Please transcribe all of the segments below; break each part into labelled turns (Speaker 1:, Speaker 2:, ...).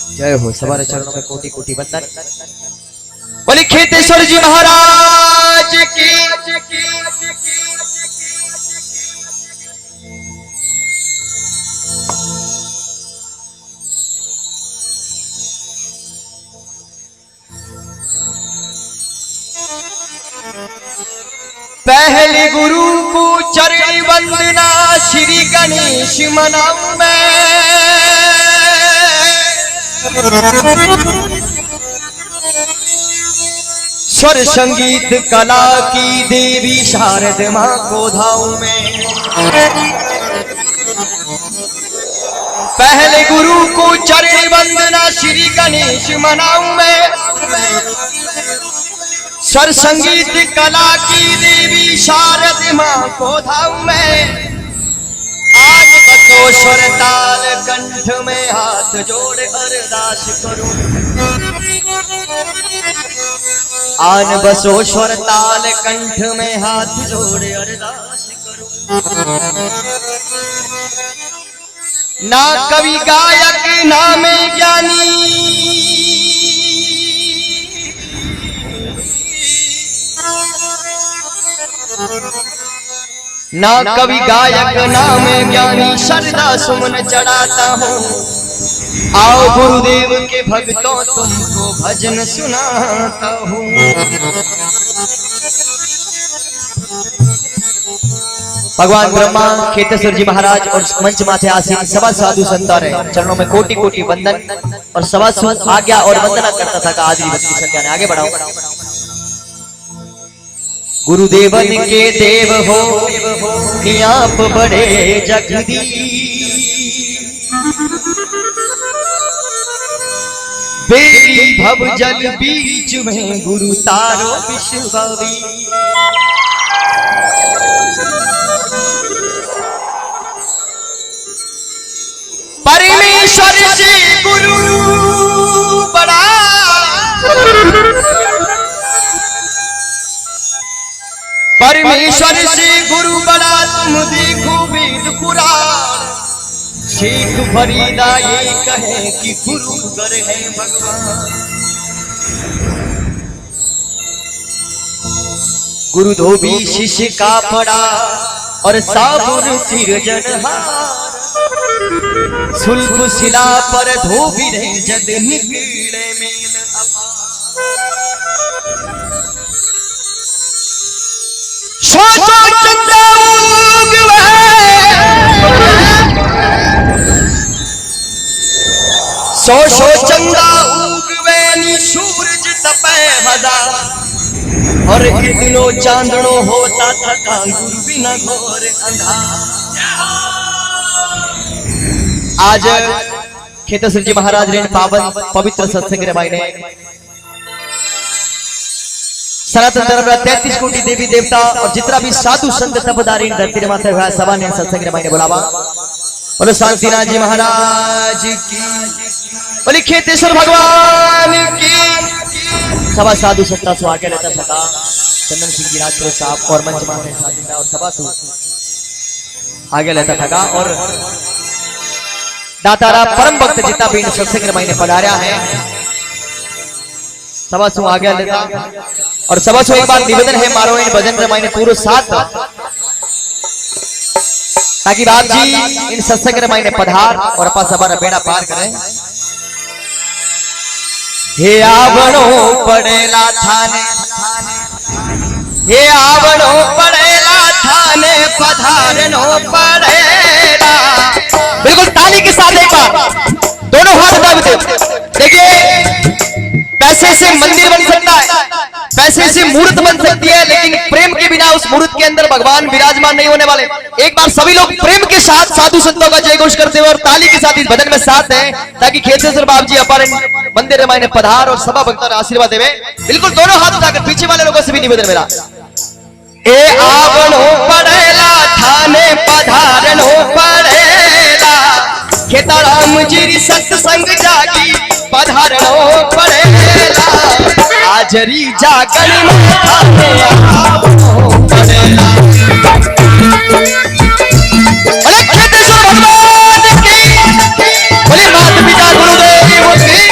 Speaker 1: जय हो। सवारे चरणों में कोटि कोटि वंदन। बोले खेतेश्वर जी महाराज की। पहले गुरु को चरण वंदना श्री गणेश मनाऊं मैं। स्वर संगीत कला की देवी शारद मां को धाऊं मैं। पहले गुरु को चरण वंदना श्री गणेश मनाऊं मैं। स्वर संगीत कला की देवी शारद मां को धाऊं मैं। आज बसो स्वर ताल कंठ में हाथ जोड़ अरदास करूं। आन बसो स्वर ताल कंठ में हाथ जोड़ अरदास करूं। ना कवि गायक ना मैं ज्ञानी। ना कवि गायक ना मैं ज्ञानी श्रद्धा सुमन चढ़ाता हूँ। आओ गुरुदेव के भक्तों तुमको भजन सुनाता हूँ। भगवान ब्रह्मा खेतेश्वर जी महाराज और मंच माथे आसीन सवा साधु संतान है चरणों में कोटि कोटि वंदन और सवा आज्ञा और वंदना करता था। आदि भक्ति संध्या ने आगे बढ़ाओ। गुरुदेवन के देव हो आप बड़े जगदीश। बेरी भव जल बीच में गुरु तारो विश्ववी। परमेश्वर से गुरु बड़ा। परमेश्वर से गुरु बड़ा तुम देखो वेद पुराण। शेख फरीदा ये कहे कि गुरु गर है भगवान। गुरु धोबी शिष्य का पड़ा और साबुन सिरजनहार। सुल्फ शिला पर धोबी रहे जद निकले मेल अपार। सोचो चंदा उगवे। सोचो चंदा उगवे नी सूरज तपे हजार। और इतनो चांदनो होता थका गुरु बिना घोर अंधार। आज खेतेश्वर जी महाराज ने पावन पवित्र सत्संग रमाई ने सनातन धर्म 33 कोटि देवी देवता और जितना भी साधु संत तपदारी धरती माथे हुआ सभा ने सत्संग रमाई ने बुलावा। बोलो शांतिनाथ जी महाराज की। बोले खेतेश्वर भगवान की। सभा साधु संता सो आगे लेता था चंदन सिंह जी राजपुर साहब और मंच माथे साजिंदा और सभा सो आगे लेता था और दातारा परम भक्त जितना भी सत्संग रमाई ने पधारा है सभा सो आगे लेता। और सभा सो एक बार निवेदन है मारो इन भजन रमाई ने पूरे साथ ताकि बाप जी इन सत्संग रमाई ने पधार और अपा सभा बेड़ा पार करें। हे आवणो पड़ेला थाने। हे आवणो पड़ेला थाने पधारनो पड़ेला। बिल्कुल ताली के साथ एक बार दोनों हाथ दबाते। देखिए पैसे से मंदिर बन सकता है, पैसे से मूर्त बन सकती है, लेकिन प्रेम के बिना उस मूर्त के अंदर भगवान विराजमान नहीं होने वाले। एक बार सभी लोग प्रेम के साथ साधु संतों का जय घोष करते हुए और ताली के साथ इस भजन में साथ हैं ताकि खेतेश्वर बाबू जी अपार मंदिर रमाई ने पधार और सभा भक्तों ने आशीर्वाद देवे। बिल्कुल दोनों हाथ उठाकर पीछे वाले लोगों से भी निवेदन मेरा। ए आवणो पड़ेला थाने पधारनो पड़ेला। खेताराम जी सत्संग जागी पधारनो पड़ेला। हाजरी जागरण थाने आवणो पड़ेला। खेतेश्वर भगवान की। बोले माता पिता गुरुदेव की।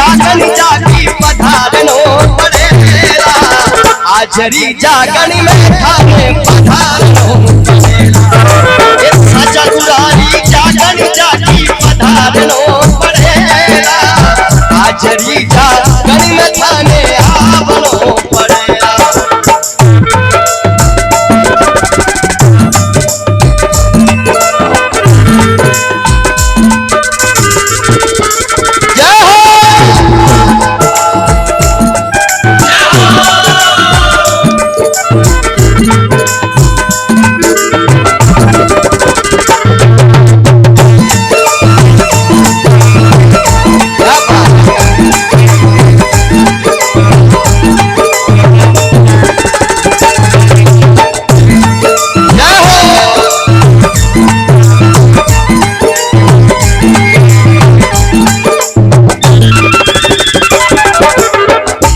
Speaker 1: जागन जागी पधारनो पड़ेला हाजरी जागन में थाने पधारनो पड़ेला ये सचा दुरारी जागन जागी पधारनो पड़ेला हाजरी जागन में थाने आवनो पड़ेला।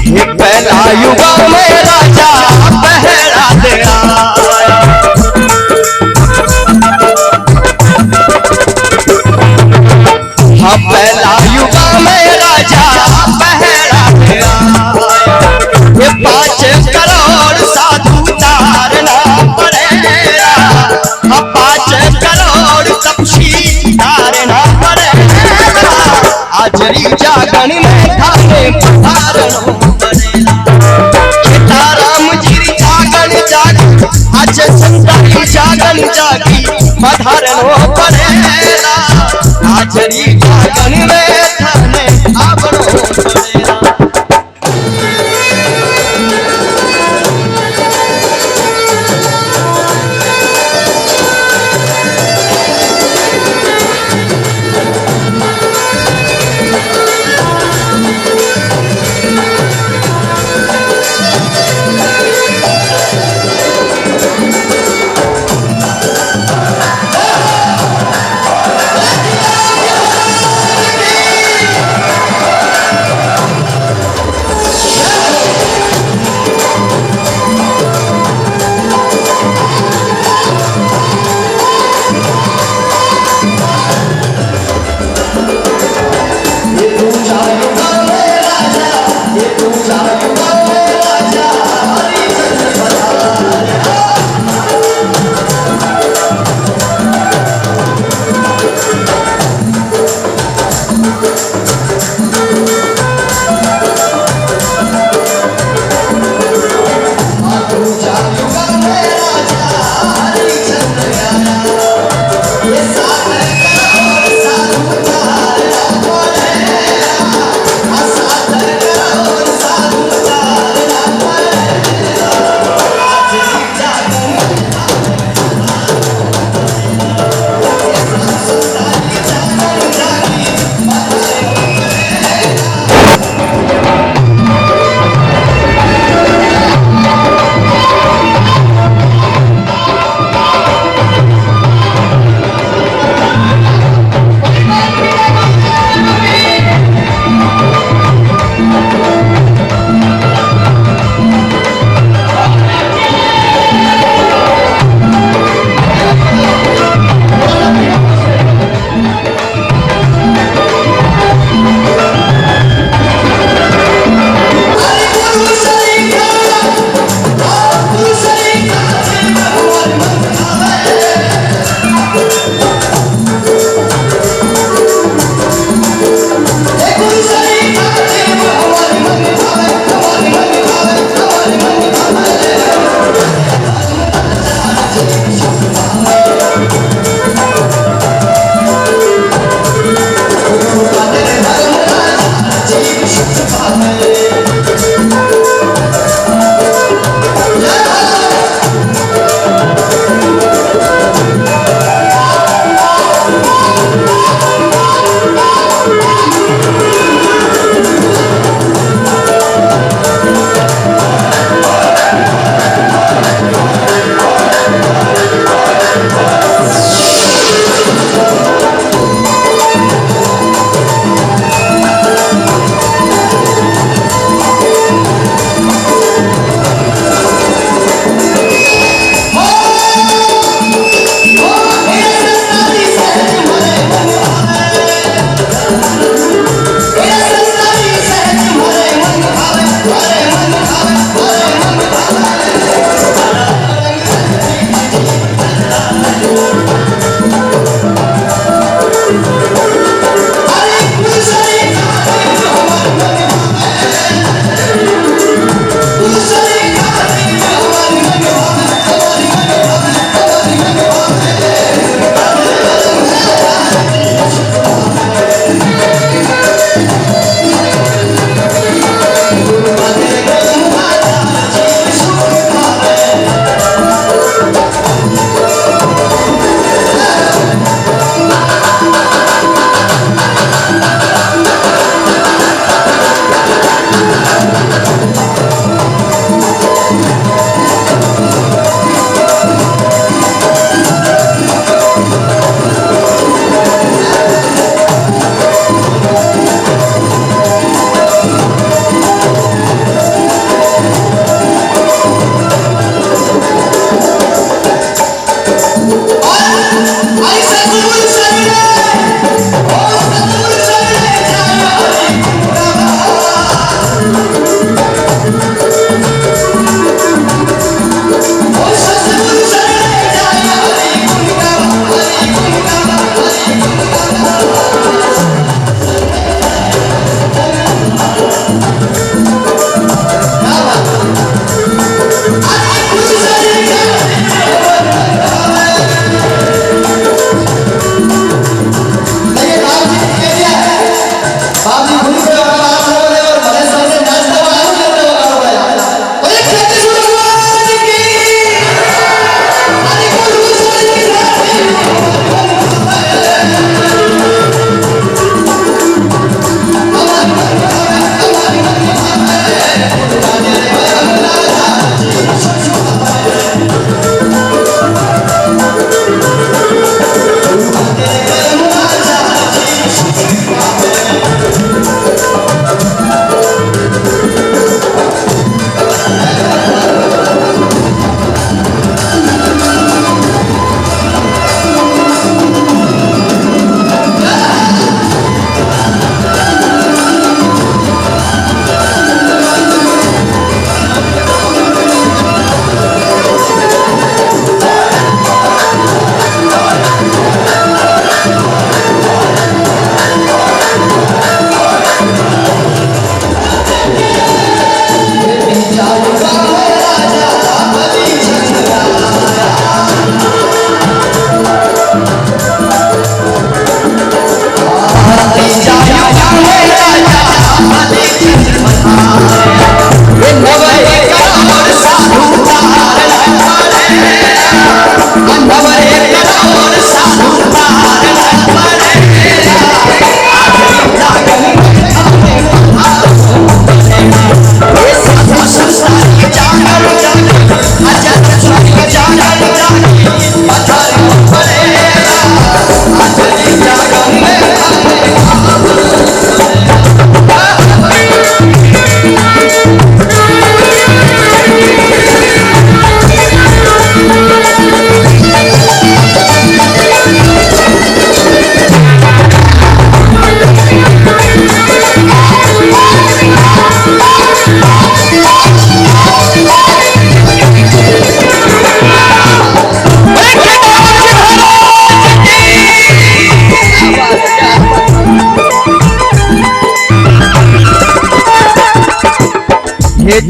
Speaker 1: युगा में राजा पहरा तेरा हाँ पहला युगा में राजा पहरा तेरा ये 5 करोड़ साधु तारना पड़ेगा हाँ 5 करोड़ तपसी तारना पड़ेगा हाजरी जागन में थाने पधारनो जागन जागी पधारनो पड़ेला हाजरी जागन में थाने आवनो पड़ेला।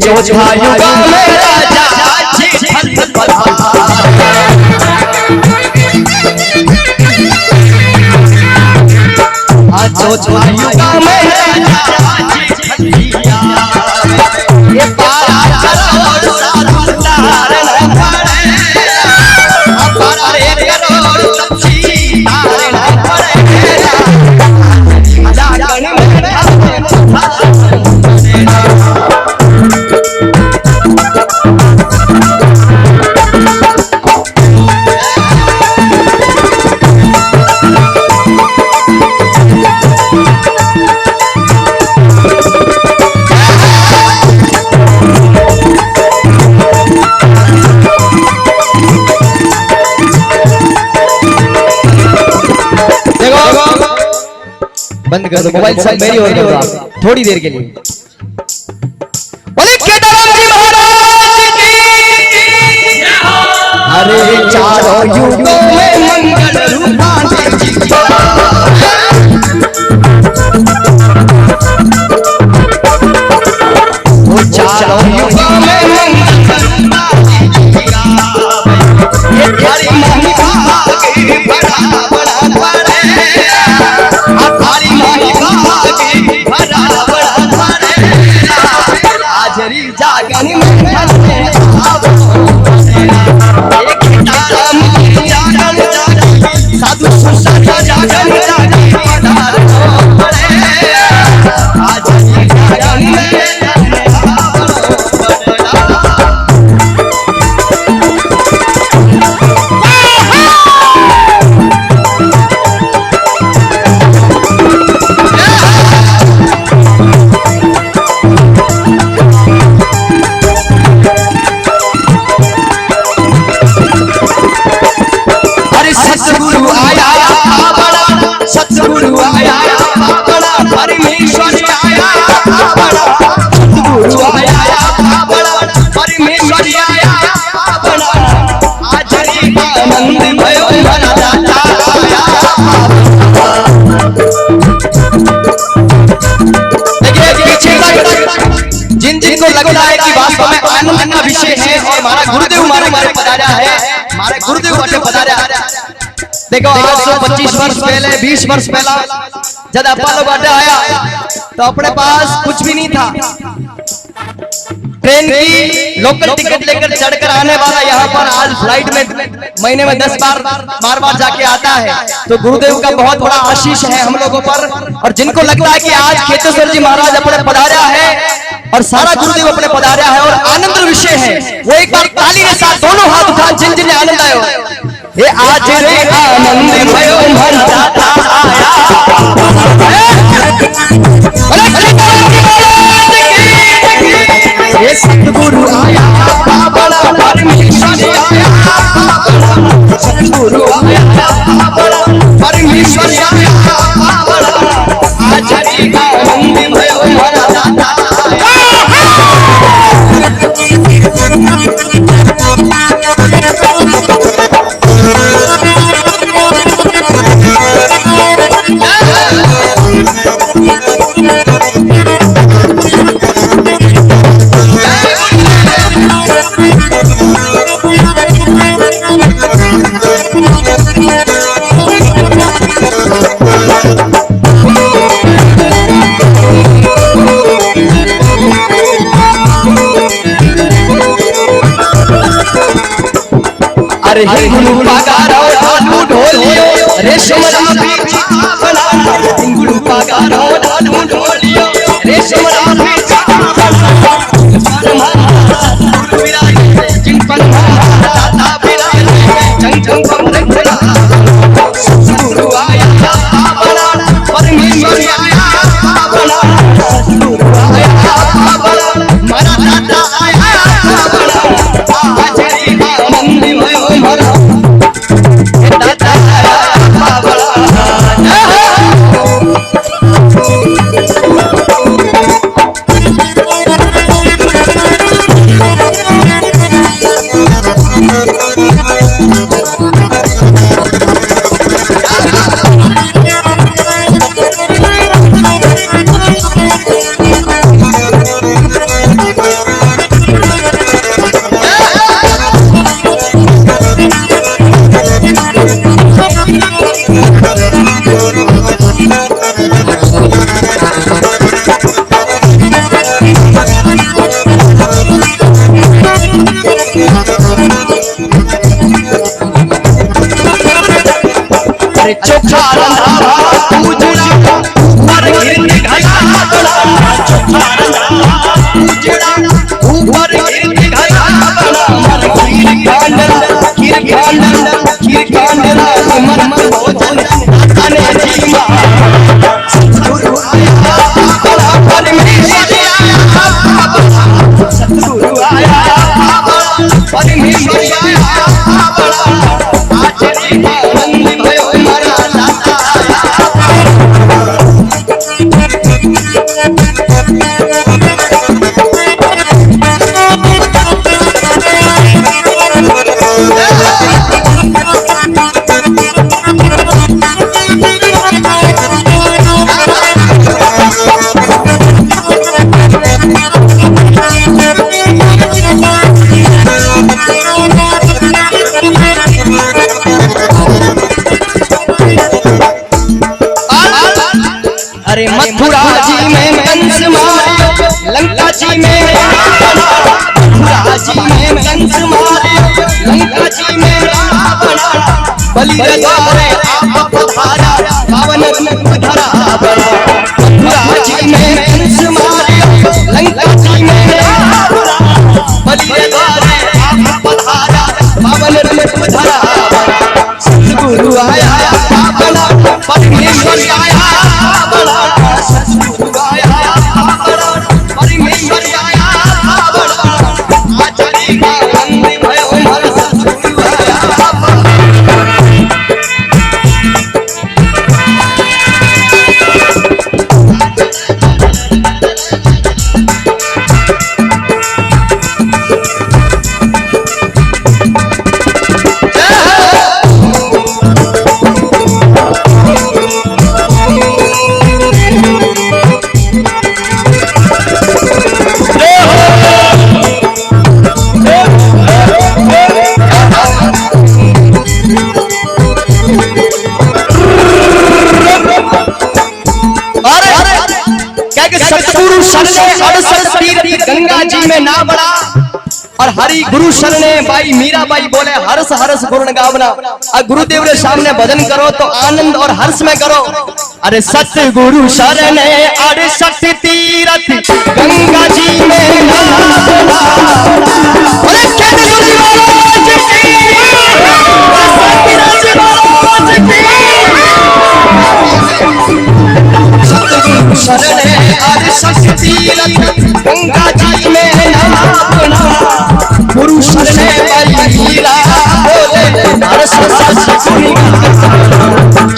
Speaker 1: चौथा युग में राजा जी चौथा युग में राजा जी ये पारा करोड़ साधु तारण पड़ेगा पारा रे करोड़ तपसी तारण पड़ेगा जागरण बंद कर दो मोबाइल सब मेरी ओर कर दो थोड़ी देर के लिए। बोले केदारनाथ जी महाराज की अरे चारों युगों में मंगल रूपांतर जी वो चारों युगों में मंगल रूपांतर जी जागन साधु सतगुरु आया बड़ा परमेश्वर आया बड़ा सतगुरु आया बड़ा परमेश्वर आया बड़ा आज आनंद भयो मन दाता जिन जिनको लगता है कि वास्तव में आनंद का विषय है और हमारा गुरुदेव हमारे पधारा है हमारे गुरुदेव बटे पधारा। देखो आज से 25 वर्ष पहले 20 वर्ष पहला जब अपन लोग अड्डा आया तो अपने पास कुछ भी नहीं था। ट्रेन की लोकल टिकट लेकर चढ़कर आने वाला यहाँ पर आज फ्लाइट में महीने में 10 बार जाके आता है। तो गुरुदेव का बहुत बड़ा आशीष है हम लोगों पर। और जिनको लगता है कि आज खेतेश्वर जी महाराज अपने पधारा है और सारा गुरुदेव अपने पधारा है और आनंद विषय है, वो एक बार ताली के साथ दोनों हाथ उठा जिन जिन्हें आनंद आयो ये आज रे आनंद भयो मन दाता आया ये सतगुरु आया बड़ा परमेश्वर आया सतगुरु आया बड़ा परमेश्वर आया आज रे आनंद भयो मन दाता आया अरे हिंगुलू पगारो ढालू ढोलियो रेशम राफी बना हिंगुलू पगारो ढालू ढोलियो रेशम राफी चोखा रंधा उजड़ा ऊपर गिरती घड़ा बना चोखा रंधा उजड़ा ऊपर गिरती घड़ा बना खीर कांडला मन भोजन खाने जीवा सतगुरु आया बड़ा परमेश्वर आया सतगुरु आया बड़ा परमेश्वर आया बड़ा आचरी आनंद भयो अरे मथुरा जी में कंस मारियो लंका जी में मथुरा जी में कंस मारियो लंका जी में रावण बलि द्वारे आप पधारा पावन रूप धरा मथुरा जी में कंस मारियो लंका जी में रावण बलि द्वारे आप पधारा पावन रूप धरा सतगुरु आया बड़ा परमेश्वर आया बड़ा सतगुरु आया बड़ा परमेश्वर आया बड़ा आचरी आनंद भयो मन सतगुरु आया सतगुरु शरणे 68 तीर्थ गंगा जी में ना बड़ा और हरि गुरु शरणे बाई मीराबाई बोले हर्ष हर्ष गुण गावना और गुरुदेव के सामने भजन करो तो आनंद और हर्ष में करो। अरे सतगुरु शरणे 68 तीर्थ गंगा जी में ना बड़ा अरे शरणे 68 तीर्थ गंगा जी में नापना गुरु शरणे बाई मीरा बोले हर्ष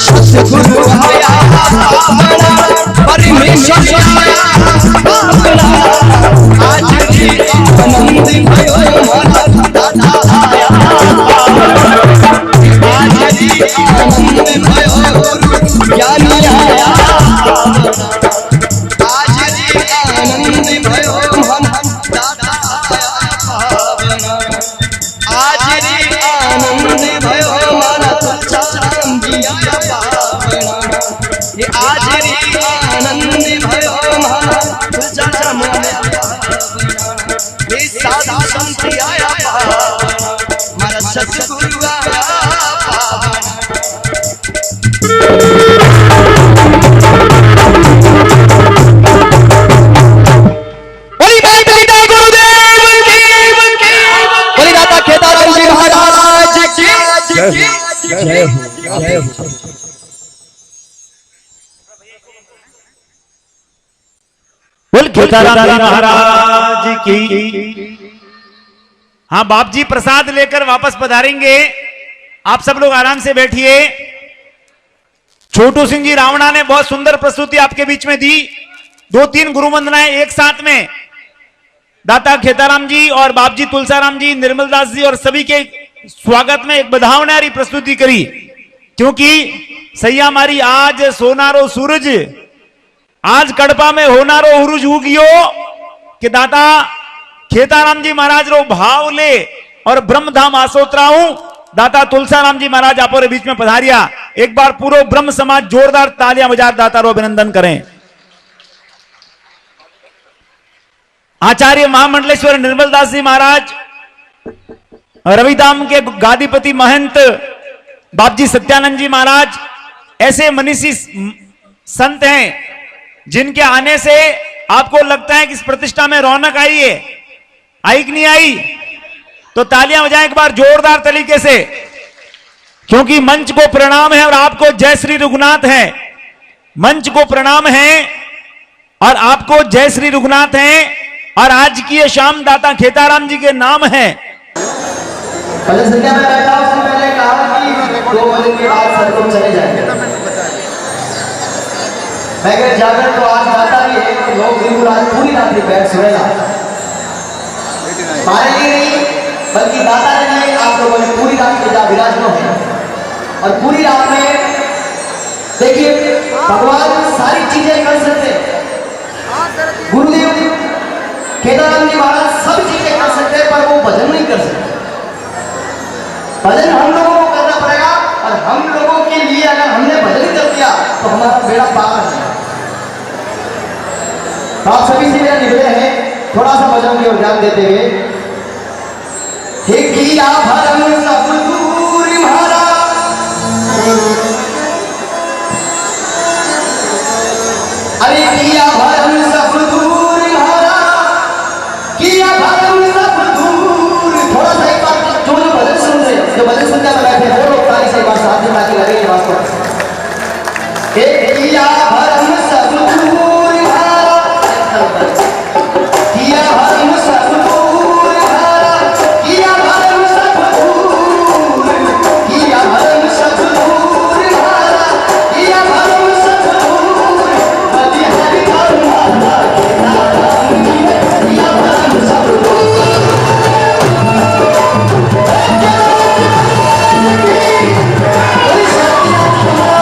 Speaker 1: सतगुरु आया बड़ा परमेश्वर आया बड़ा आज भी आनंद भयो मन दाता आया आज भी आनंद भयो गुरु ज्ञानी आया आनंद भयो मन दाता आज रे आनंद भयो मन तुलसीराम जी आया ये आज रे आनंद भयो मन तुलसीराम आया ये साधु संत आया मारा सतगुरु
Speaker 2: खेताराम जी महाराज की। हाँ, बाप जी प्रसाद लेकर वापस पधारेंगे। आप सब लोग आराम से बैठिए। छोटू सिंह जी रावणा ने बहुत सुंदर प्रस्तुति आपके बीच में दी। 2-3 गुरु वंदनाएं एक साथ में दाता खेताराम जी और बाप जी तुलसाराम जी, निर्मलदास जी और सभी के स्वागत में एक बधावनारी प्रस्तुति करी। क्योंकि सैया मारी आज सोनारो सूरज, आज कड़पा में होनारो उरुज उगियो कि दाता खेताराम जी महाराज रो भाव ले और ब्रह्मधाम आसोत्राऊ दाता तुलसाराम जी महाराज आप बीच में पधारिया। एक बार पूरा ब्रह्म समाज जोरदार तालियां बजा दाता रो अभिनंदन करें। आचार्य महामंडलेश्वर निर्मलदास जी महाराज, रविधाम के गादीपति महंत बाप जी सत्यानंद जी महाराज, ऐसे मनीषी संत हैं जिनके आने से आपको लगता है कि इस प्रतिष्ठा में रौनक आई है। आई कि नहीं आई? तो तालियां बजाएं एक बार जोरदार तरीके से, क्योंकि मंच को प्रणाम है और आपको जय श्री रघुनाथ है। मंच को प्रणाम है और आपको जय श्री रघुनाथ है। और आज की ये शाम दाता खेताराम जी के नाम है।
Speaker 1: पहले संध्या में बैठा, उससे पहले कहा कि 2 बजे के बाद सब लोग चले जाएंगे। मैं अगर जागर तो आज दाता भी है कि लोग बिल्कुल आज पूरी रात्रि बैठ सोएगा। हमारे लिए नहीं बल्कि दाता के लिए आप लोगों ने पूरी रात के विराजमान है। और पूरी रात में देखिए भगवान सारी चीजें कर सकते हैं। गुरुदेव खेताराम जी महाराज सब चीजें कर सकते हैं, पर वो भजन नहीं कर सकते। भजन हम लोगों को करना पड़ेगा। और हम लोगों के लिए अगर हमने भजन कर दिया तो हमारा बेड़ा पार है। आप सभी से मेरा निवेदन है, थोड़ा सा भजन की ओर ध्यान देते हुए। हे किया भरम सब दूर महाराज, अरे किया भरम सब दूर महाराज, किया भरम सब दूर। थोड़ा सा एक बार जो भजन सुन रहे, जो भजन सुनने में बैठे वो लोग ताली से एक बार साथ में ताकि लगे वास्तव। हे किया भरम सब दूर महाराज, किया भरम सब दूर महाराज, किया भरम सब दूर, किया भरम सब दूर महाराज, किया भरम सब दूर। बलि हरि धर्म महाराज किया भरम सब दूर। बोली सत्या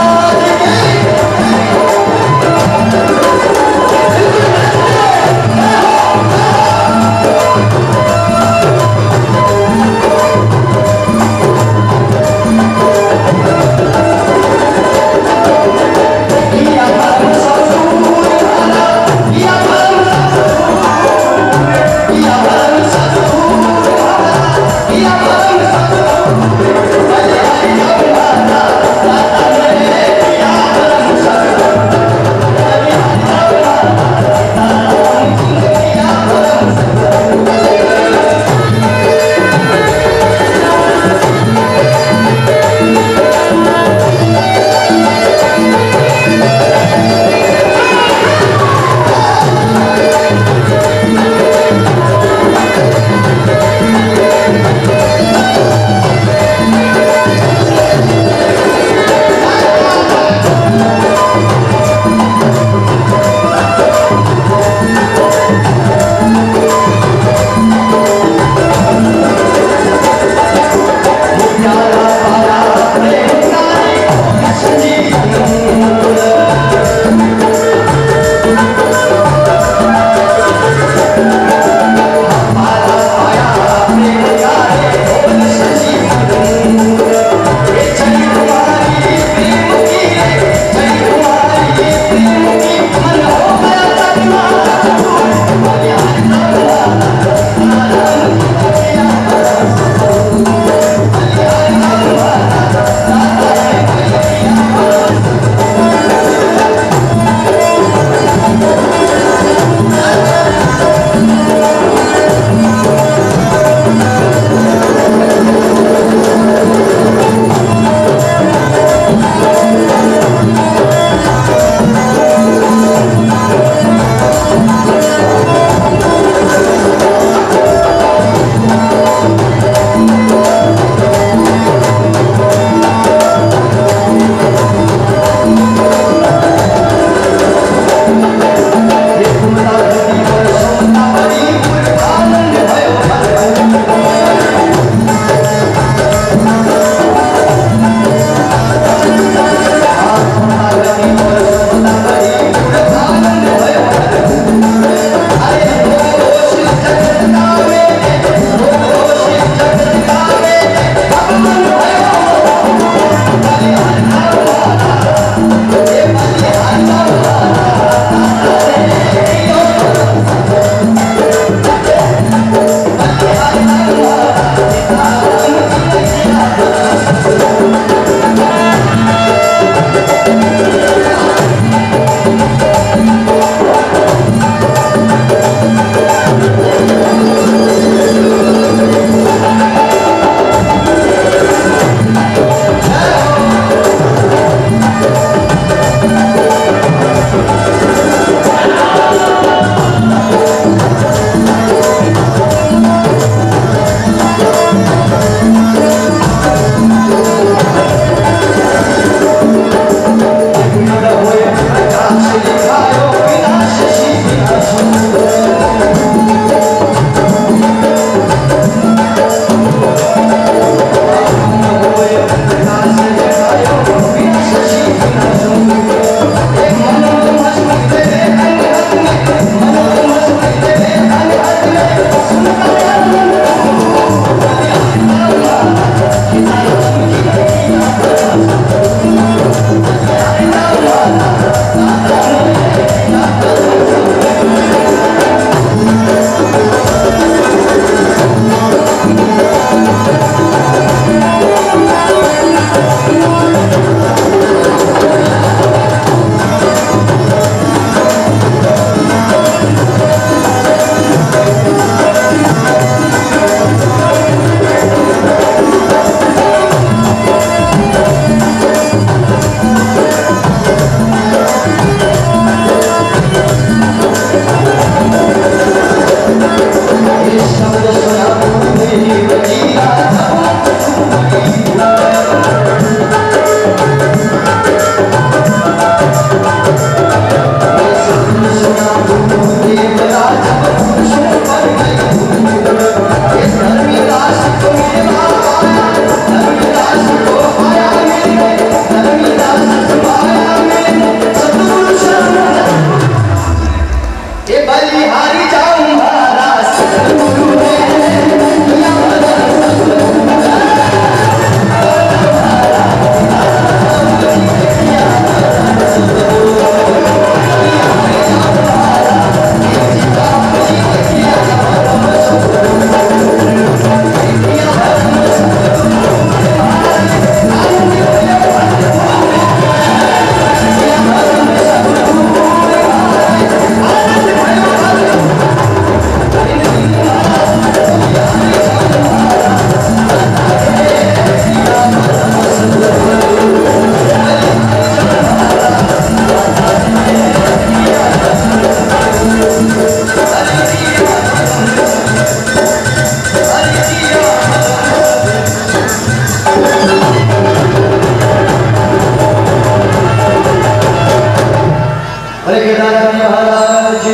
Speaker 1: महाराज की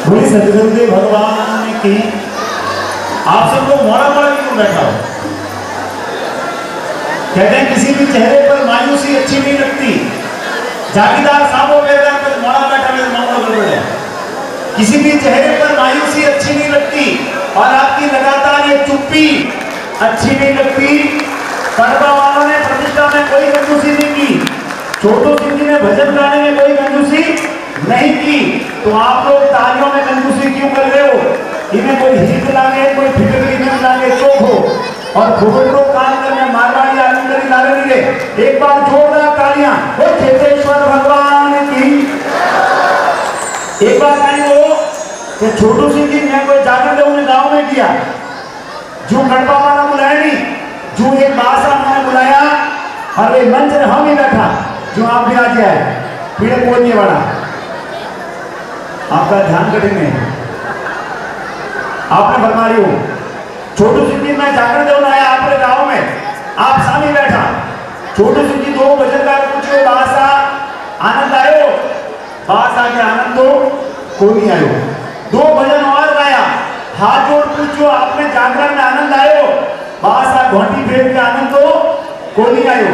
Speaker 2: बोली सदगुरुदेव भगवान की। आप सब लोग मोड़ा मोड़ा क्यों बैठा हो? कहते हैं किसी भी चेहरे पर मायूसी अच्छी नहीं लगती। जागीरदार साहब हो गए तो मोड़ा बैठा हुआ मामला गड़बड़ है। किसी भी चेहरे पर मायूसी अच्छी नहीं लगती और आपकी लगातार ये चुप्पी अच्छी नहीं लगती। कड़वा वालों ने प्रतिष्ठा में कोई कंजूसी नहीं की, छोटू सिंह जी ने भजन गाने में कोई कंजूसी नहीं की, तो आप लोग तालियों में कंजूसी क्यों कर रहे हो? इन्हें कोई हिट लागे, कोई फिटकरी में लागे चोक हो और फुगड़ो कान करने मारवाड़ी आलमगरी लागे नहीं रे। एक बार जोरदार तालियां वो चेतेश्वर भगवान की। एक बार कहीं वो कि छोटू सिंह जी ने कोई जाकर उन्हें गांव में किया, जो गड़पा वाला बुलाया नहीं, जो एक बासा मैंने बुलाया और वे मंच में हम ही बैठा, जो आप भी आ जाए पीड़े बोलने वाला आपका ध्यान करेंगे। आपने फरमाई हो छोटू सिंह जी मैं जाकर देवन आया आपके गांव में, आप सामने बैठा। छोटू सिंह जी दो भजन गा पूछो बासा आनंद आयो, बासा के आनंद तो कोई नहीं आयो। दो भजन और गाया, हाथ जोड़ पूछो आपने जागरण में आनंद आयो, बासा घोटी फेर के आनंद तो कोई नहीं आयो।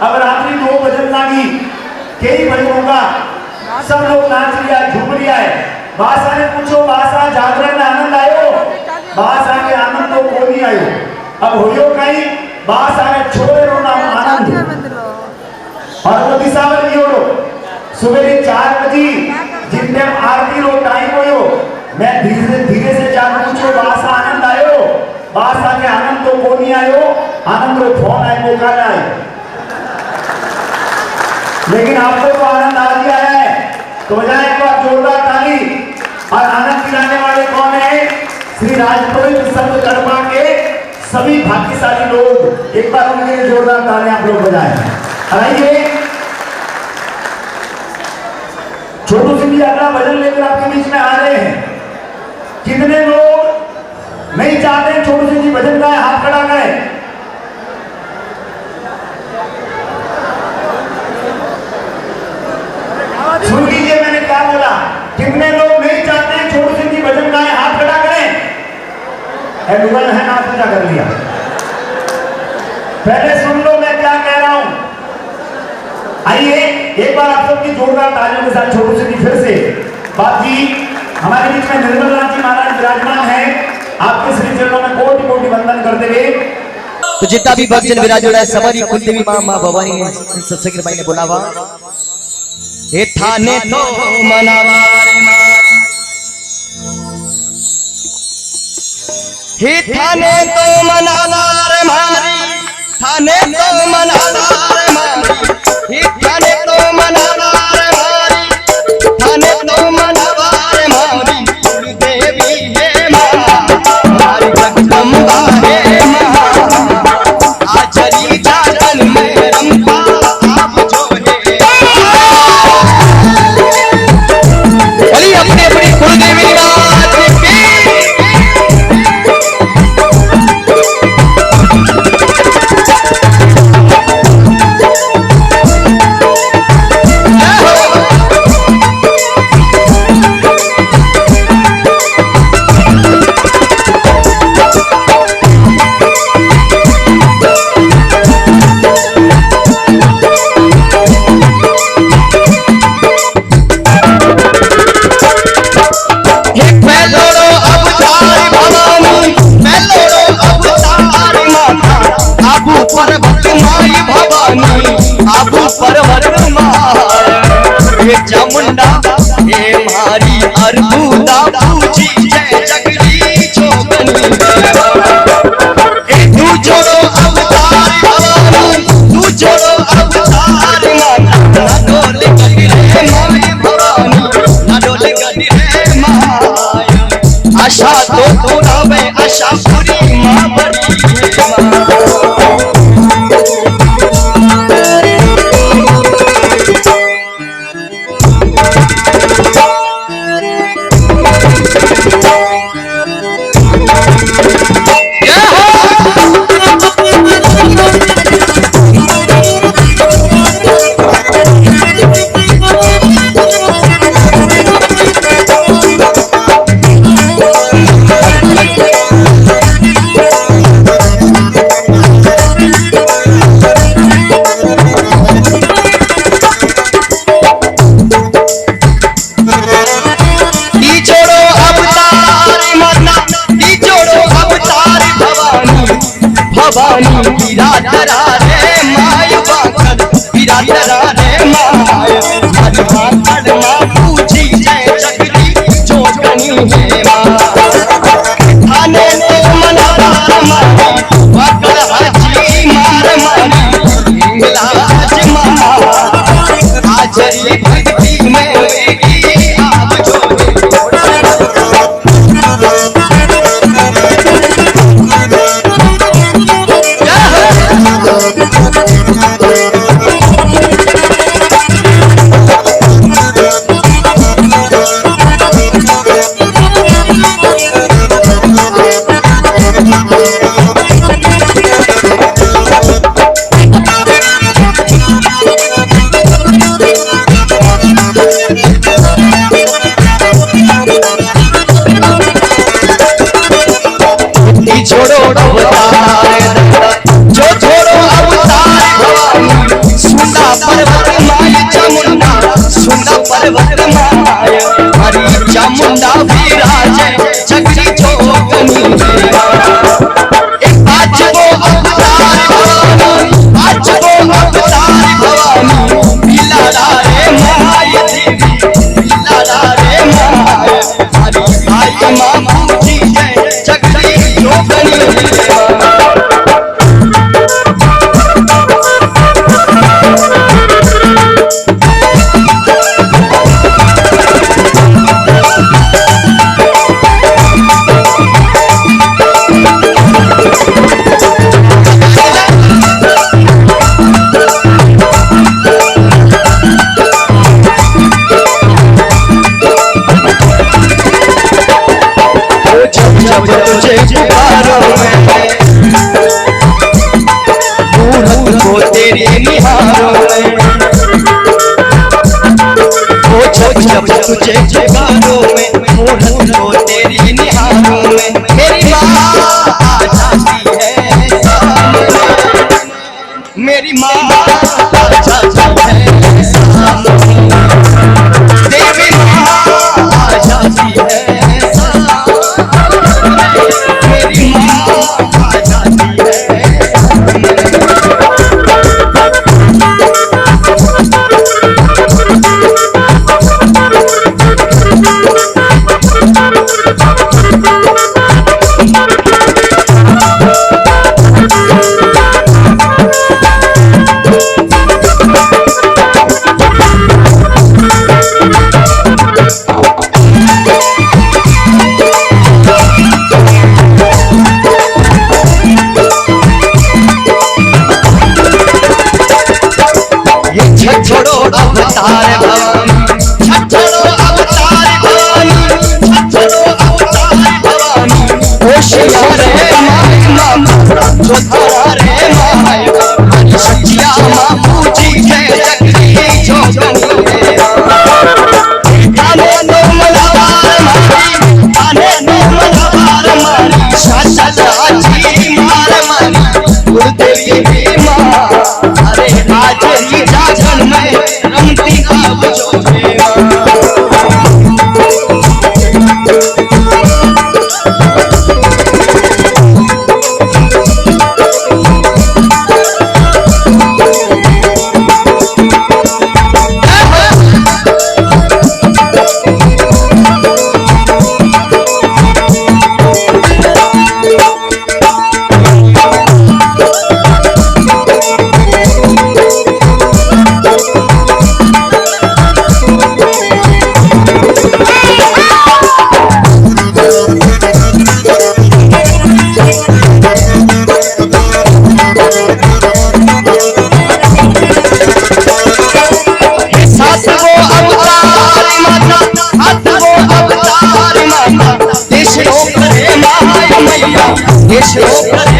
Speaker 2: अब रात्रि दो भजन लागी, कई भजन होगा, सब लोग नाच लिया झूम लिया है। बासा ने पूछो बासा जागरण में आनंद आयो, बासा के आनंद तो कोई नहीं आयो। अब होयो कहीं बासा ने छोड़े रो नाम आनंद और वो दिशावर योड़ो सुबह 4 बजे जिन टाइम आरती रो टाइम होयो, मैं धीरे धीरे से जान पूछो बासा आनंद आयो, बासा के आनंद तो कोई नहीं आयो। आनंद रो फोन आए मौका आए, लेकिन आपको तो आनंद आ गया है तो बजाय एक बार जोरदार ताली। और आनंद दिलाने वाले कौन है? श्री राजपुरोहित संत कड़वा के सभी भाग्यशाली लोग। एक बार उनके लिए जोरदार ताली आप लोग बजाएं। आइए छोटू सिंह जी अगला भजन लेकर आपके बीच में आ रहे हैं। कितने लोग नहीं चाहते छोटू सिंह जी भजन गाए? हाथ खड़ा करें। सुन लीजिए मैंने क्या बोला, कितने लोग नहीं चाहते छोटू सिंह जी भजन गाए? हाथ खड़ा करें। गूगल है ना, पूजा कर लिया। पहले सुन लो मैं क्या कह रहा हूं। आइए एक बार आप सबकी जोरदार तालियों के साथ छोटू सिंह जी फिर से। बाप जी हमारे बीच में निर्मल नाथ जी महाराज विराजमान है, आपके श्री चरणों में कोटि कोटि वंदन करते हुए।
Speaker 1: तो जितना भी भक्तजन विराजोड़ा है सवारी कुलदेवी मां मां भवानी सत्संग भाई ने बुलावा हे थाने तो मनावा रे मारी, हे थाने तो मनावा रे मारी, थाने तो मनावा रे मारी, हे थाने तो मनावा रे मारी, थाने तो मनावा रे मारी। कुलदेवी है मां मारी जगदम्बा है मां, आजरी जागन में रंपा आप जो है। बोली अपने अपनी कुलदेवी मां की। तेरा रे माय हरि मातड़ माँ पूजी जय जगरी जो गनी है माँ थाने तो मना मारी वकर हाजी मार मारी लाज माँ हाजरी भक्ति में वेगी आप जो छोड़ो अवतार जो छोड़ो अवतार भवानी सुना पर्वत माय चामुंडा सुना पर्वत माय हरि चामुंडा विराजे जगरी जोगनी आज वो अवतार भवानी आज वो अवतार भवानी बिलाला रे माय देवी बिलाला रे माय हरि भाई माँ पूजी जय जगरी तेरे निहारों में वो जब तुझे जगारों में मूर्त को तेरी निहारों में मेरी माँ आ जाती है सामने मेरी माँ आ जाती है सामने देवी माँ आ जाती है सामने मेरी माँ आ जाती है छोड़ो अवतार भवानी छोड़ो अवतार भवानी छोड़ो अवतार भवानी होशियार रे मामा जो थारा रे मामा सचिया माँ पूजी जय जगरी जो गनी थाने नो मलावार मारी थाने नो मलावार मारी शासक हाजी मार मारी गुरुदेवी माँ अरे हाजरी जागन में रमती आप जो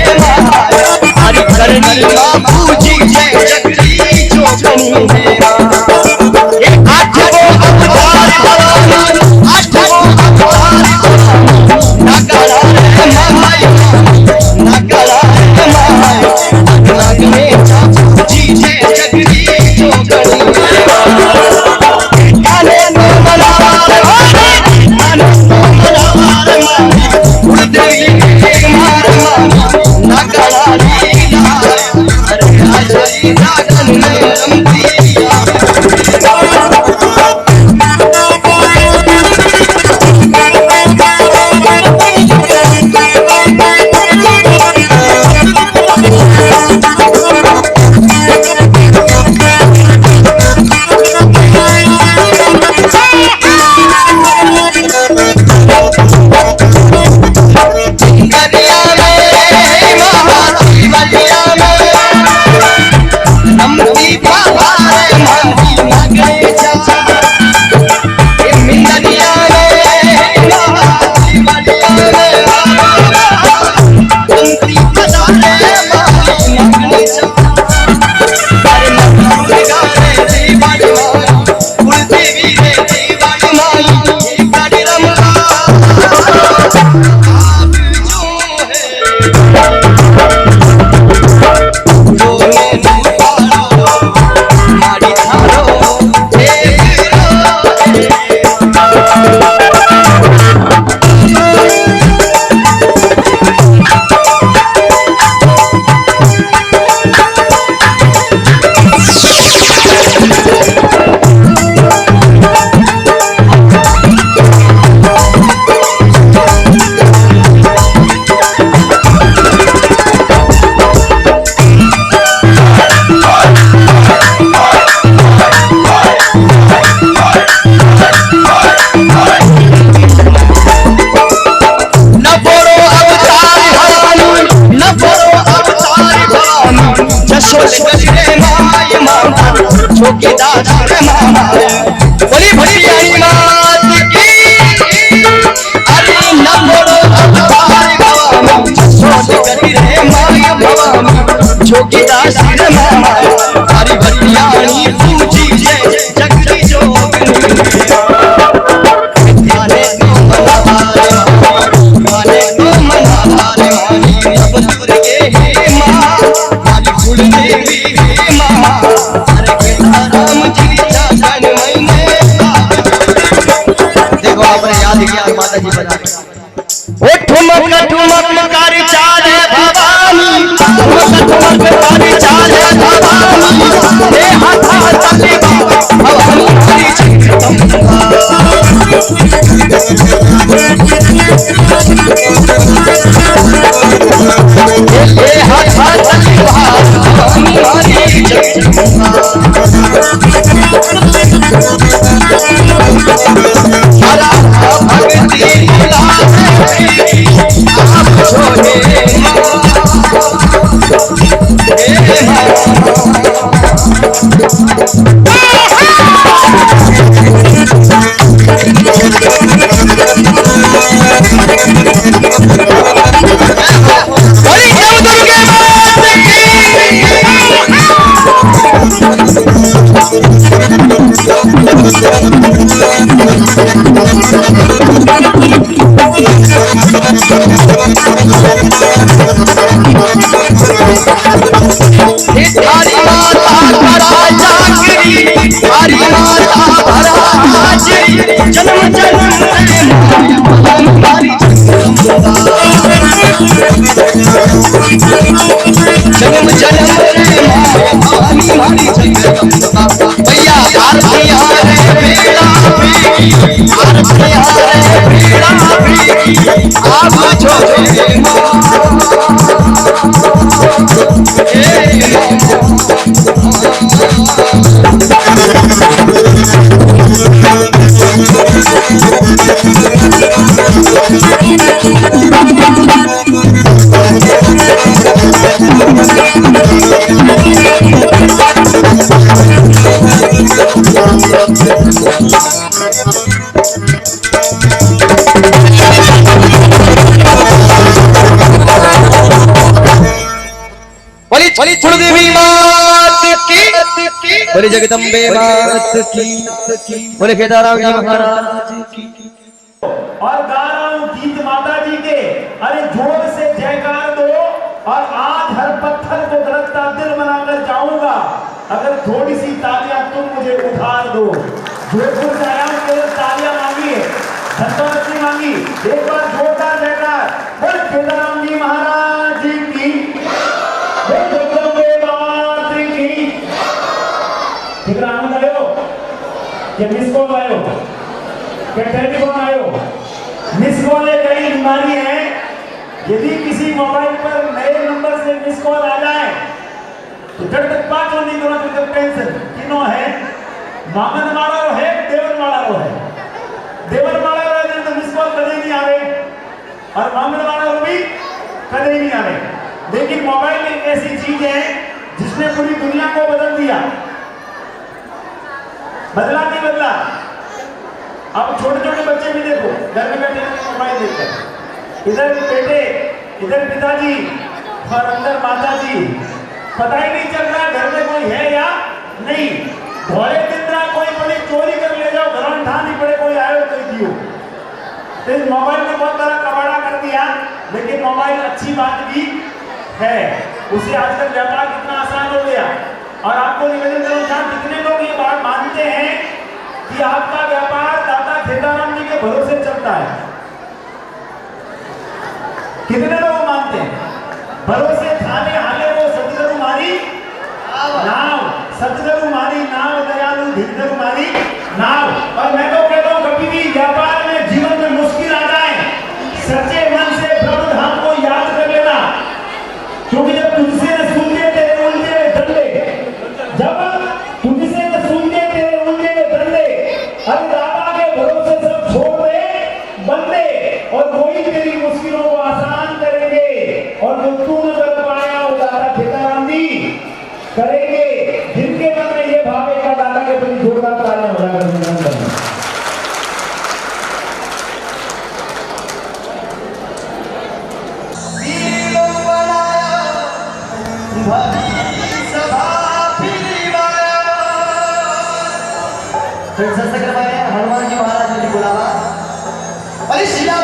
Speaker 1: हरि करनी माँ पूजी जय जगरी जो गनी है आज वो अवतार भवानी आज वो अवतार भवानी नगरा रे माय नगरा रे माय नग में पूजी जय जगरी जो गनी गाने नो मनावार गाने नो मनावार मानी गुरुदेवी मार मानी नगरा लीला अरे हाजरी जागन में रमती मारी नगरे जा ये मिंदरिया रे मारी बलिया रे बंसी बजाने मारी नगरे जा अरे नगरे गाने दीवानी मारी कुल देवी रे दीवानी मारी ये गाड़ी रमला आप जो है चौकीदार बोली भटियानी मात की अरे न मोड़ो अवतार भवानी सोच करी रे माय भवानी चौकीदार सिर मामा हरी भटियानी पूजी जय जगती जोगनी गाने को मनावारे गाने को मनावारे मानी अब दुर्गे हे मां हरी कुल देवी हे मां देखो आपने याद किया माता जी बता ओ ठुमक ठुमक कारी चाले भवानी ठुमक ठुमक कारी चाले भवानी हे हाथा चले भवानी हरी चित्रम हे हाथा चले भवानी हरी चित्रम हरा भक्ति आप छोड़े जन्म जन्म हमारी जन्म जन्म भवानी हमारी भैया आरती रे बेड़ा आरती रे बेड़ा आप छोड़े बोली कुलदेवी मात की बोली जगदम्बे मात की बोले केदारनाथ जी महाराज की
Speaker 2: और गा रहा हूं गीत माता जी के। अरे जोर से जयकार दो। और आज हर पत्थर को धड़कता दिल बनाकर जाऊंगा अगर थोड़ी सी तालियां तुम मुझे उधार दो। जोधपुर से आया हूं, केवल तालियां मांगी है, धन्यवाद नहीं मांगी। एक बार जोरदार जयकार बोल केदारनाथ जी महाराज की, बोल जगदम्बे मात की। ठीक आनंद आयो या मिस कॉल आयो क्या टेलीफोन आयो? मिस कॉल एक कई बीमारी है। यदि किसी मोबाइल पर नए नंबर से मिस कॉल आ जाए तो जब तक बात नहीं करो तो टेंशन तीनों है। मामन माड़ा रो है, देवर माड़ा रो है। देवर माड़ा रो है तो मिस कॉल कभी नहीं आवे और मामन माड़ा रो भी कभी नहीं आवे। लेकिन मोबाइल एक ऐसी चीज है जिसने पूरी दुनिया को बदल दिया। बदला नहीं बदला? अब छोटे छोटे बच्चे भी देखो घर में बैठे मोबाइल देखते हैं, इधर बेटे इधर पिताजी और अंदर माता जी, पता ही नहीं चल रहा घर में कोई है या नहीं। भोले दिन रात कोई बड़ी चोरी कर ले जाओ, घर में ठा नहीं पड़े कोई आयो कोई दियो। तो इस मोबाइल ने बहुत बड़ा कबाड़ा कर दिया, लेकिन मोबाइल अच्छी बात भी है, उसे आजकल व्यापार कितना आसान हो गया। और आपको निवेदन करूं, जहां कितने लोग ये बात मानते हैं कि आपका व्यापार दाता खेताराम जी के भरोसे चलता है? कितने लोग मानते हैं? भरोसे थाने हाले वो सतगुरु मारी नाव, सतगुरु मारी नाव, दयालु धीरधरु मारी नाव। और मैं तो कहता हूं कभी भी व्यापार में जीवन में मुश्किल आ जाए, सच्चे मन से प्रभु धाम को याद कर लेना, क्योंकि जब तुझसे न सुनते तेरे उल्टे डंडे, जब तुझसे न सुनते तेरे उल्टे डंडे, अरे दाता के भरोसे सब छोड़ दे बंदे, और वही तेरी मुश्किलों को आसान करेंगे। और जो तू न कर पाया वो दाता खेताराम जी करेंगे। जिनके मन में ये भाव है, दाता के प्रति जोरदार तालियां बजाकर
Speaker 1: हनुमान जी महाराज ने बुलावा, अरे शिला